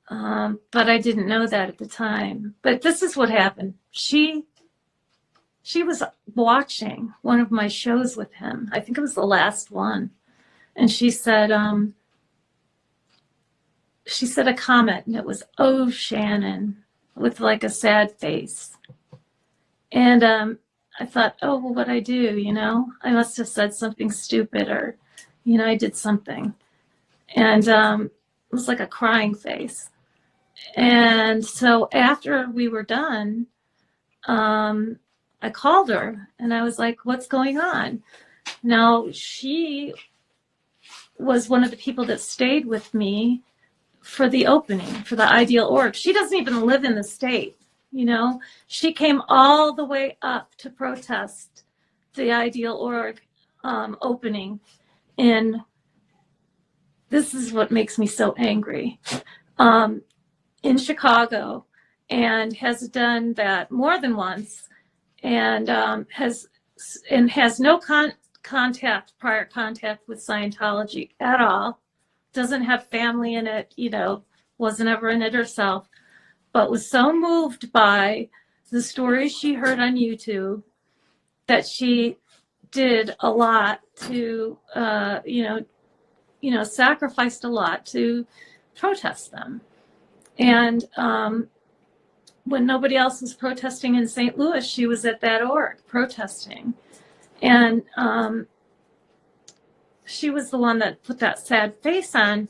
But I didn't know that at the time. But this is what happened. She was watching one of my shows with him. I think it was the last one. And she said a comment, and it was, "Oh, Shannon," with like a sad face. And I thought, oh, well, what'd I do? I must have said something stupid, or, I did something. And it was like a crying face. And so after we were done, I called her and I was like, what's going on? Now, she was one of the people that stayed with me for the opening, for the Ideal Org. She doesn't even live in the state. She came all the way up to protest the Ideal Org opening. And this is what makes me so angry. In Chicago, and has done that more than once, and has no prior contact with Scientology at all. Doesn't have family in it, wasn't ever in it herself, but was so moved by the stories she heard on YouTube that she did a lot to, sacrificed a lot to protest them. And when nobody else was protesting in St. Louis, she was at that org protesting. And she was the one that put that sad face on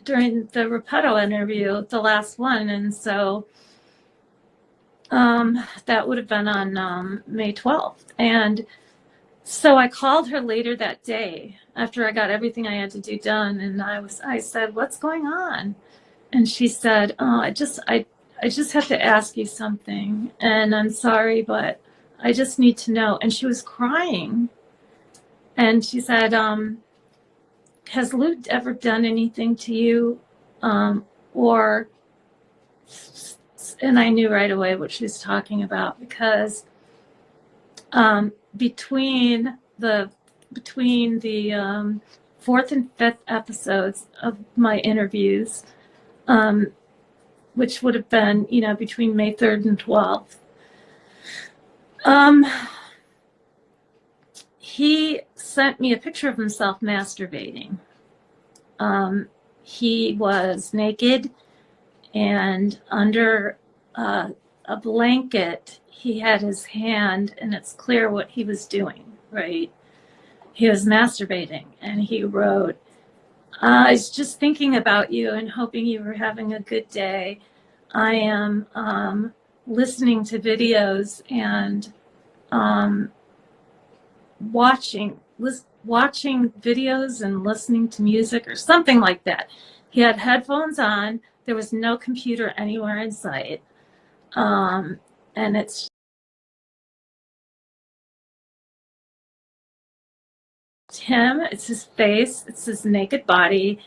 during the Repetto interview, the last one. And so that would have been on May 12th. And so I called her later that day after I got everything I had to do done. And I said, what's going on? And she said, oh, I just have to ask you something. And I'm sorry, but I just need to know. And she was crying. And she said, has Lou ever done anything to you? And I knew right away what she was talking about, because between the fourth and fifth episodes of my interviews, which would have been, between May 3rd and 12th, he sent me a picture of himself masturbating. He was naked, and under a blanket, he had his hand, and it's clear what he was doing, right? He was masturbating, and he wrote, I was just thinking about you and hoping you were having a good day. I am listening to videos and watching videos and listening to music or something like that. He had headphones on. There was no computer anywhere in sight. And it's him, it's his face, it's his naked body,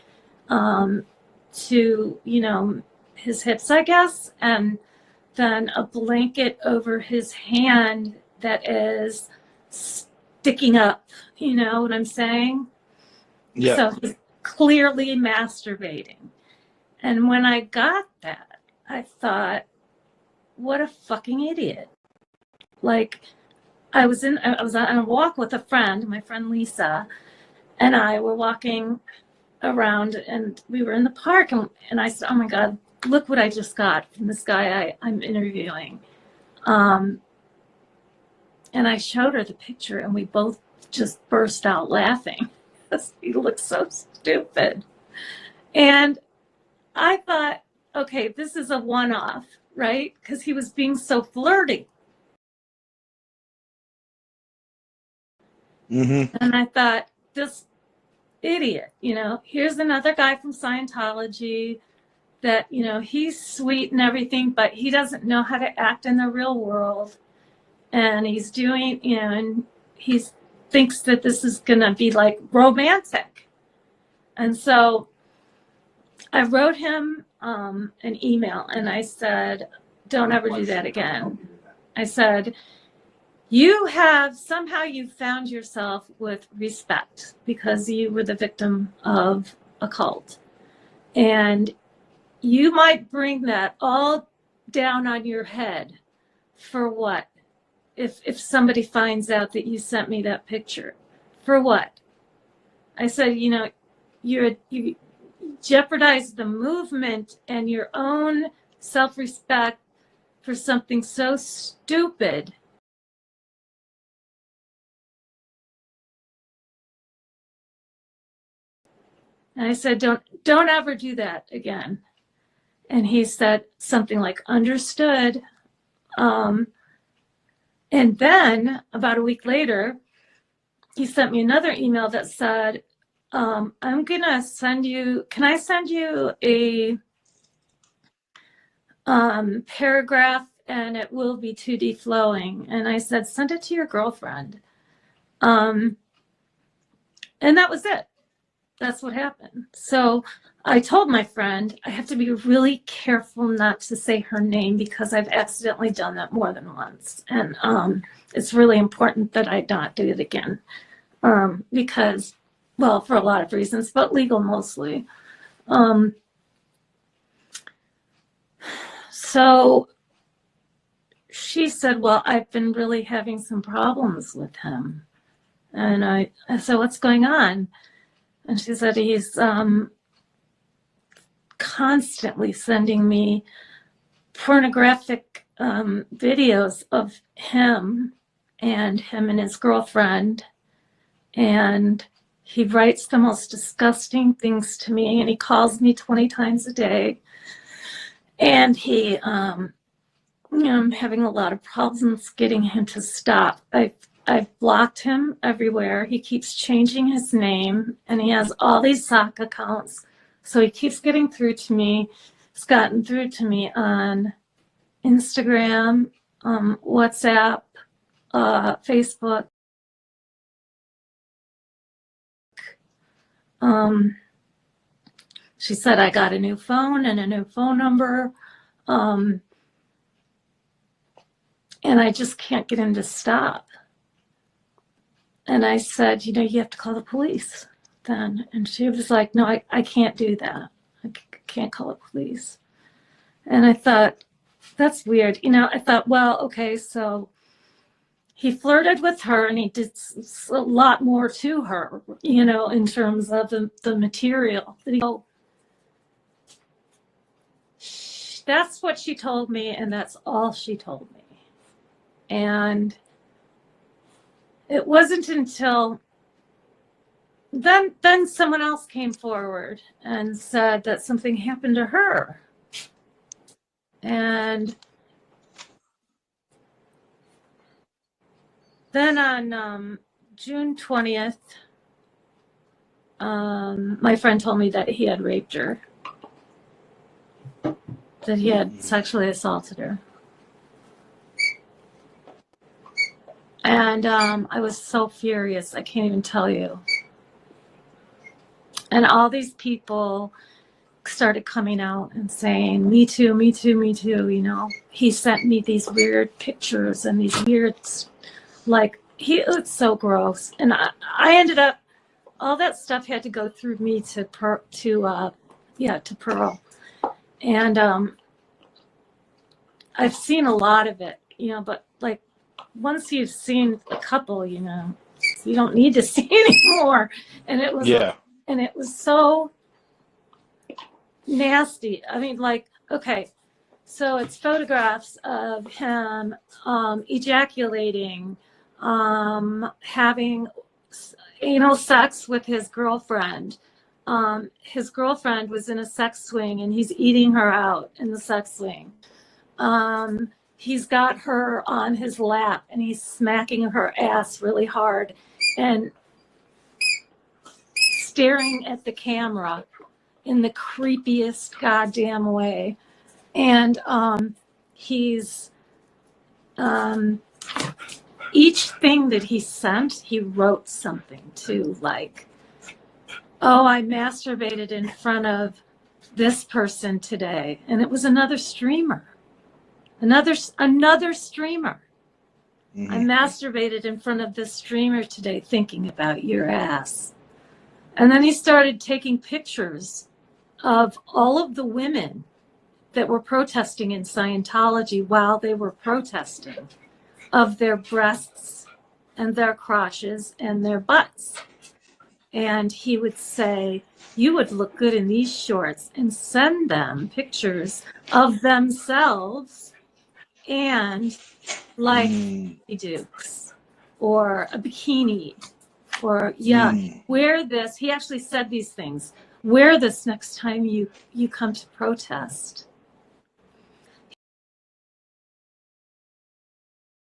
to, his hips, I guess, and then a blanket over his hand that is sticking up. You know what I'm saying? Yeah. So he's clearly masturbating. And when I got that, I thought, what a fucking idiot. Like, I was on a walk with a friend, my friend Lisa, and I were walking around, and we were in the park, and I said, oh my God, look what I just got from this guy I'm interviewing. And I showed her the picture, and we both just burst out laughing. He looked so stupid. And I thought, okay, this is a one-off, right? Because he was being so flirty. Mm-hmm. And I thought, this idiot, here's another guy from Scientology that, he's sweet and everything, but he doesn't know how to act in the real world. And he's doing, and he thinks that this is going to be like romantic. And so I wrote him an email, and I said, don't ever do that again. I said, you found yourself with respect because you were the victim of a cult. And you might bring that all down on your head for what? If somebody finds out that you sent me that picture, for what? I said, you know, you jeopardize the movement and your own self-respect for something so stupid. And I said, don't ever do that again. And he said something like, understood. And then about a week later, he sent me another email that said, I'm going to send you, can I send you a paragraph and it will be 2D flowing? And I said, send it to your girlfriend. And that was it. That's what happened. So I told my friend, I have to be really careful not to say her name because I've accidentally done that more than once. And it's really important that I not do it again. Because, well, for a lot of reasons, but legal mostly. So she said, well, I've been really having some problems with him. And I said, what's going on? And she said, he's constantly sending me pornographic videos of him and his girlfriend. And he writes the most disgusting things to me, and he calls me 20 times a day. And he, I'm having a lot of problems getting him to stop. I've blocked him everywhere. He keeps changing his name, and he has all these sock accounts. So he keeps getting through to me. He's gotten through to me on Instagram, WhatsApp, Facebook. She said, I got a new phone and a new phone number. And I just can't get him to stop. And I said, you know, you have to call the police then. And she was like, no, I can't do that. I can't call the police. And I thought, that's weird. You know, I thought, well, okay, so he flirted with her and he did a lot more to her, you know, in terms of the material. That's what she told me, and that's all she told me. And it wasn't until then someone else came forward and said that something happened to her. And then on June 20th, my friend told me that he had raped her, that he had sexually assaulted her. And I was so furious, I can't even tell you. And all these people started coming out and saying, me too, me too, me too, you know. He sent me these weird pictures and these weird, like, it's so gross. And I ended up, all that stuff had to go through me to Pearl. And I've seen a lot of it, you know, but like, once you've seen a couple, you know, you don't need to see anymore. And it was, and it was so nasty. I mean, like, okay, so it's photographs of him ejaculating, having anal sex with his girlfriend. His girlfriend was in a sex swing and he's eating her out in the sex swing. He's got her on his lap and he's smacking her ass really hard and staring at the camera in the creepiest goddamn way. And he's each thing that he sent, he wrote something to, like, oh, I masturbated in front of this person today. And it was another streamer. Another streamer. Mm-hmm. I masturbated in front of this streamer today thinking about your ass. And then he started taking pictures of all of the women that were protesting in Scientology while they were protesting of their breasts and their crotches and their butts. And he would say, you would look good in these shorts, and send them pictures of themselves and like dukes or a bikini or wear this. He actually said these things. Wear this next time you come to protest.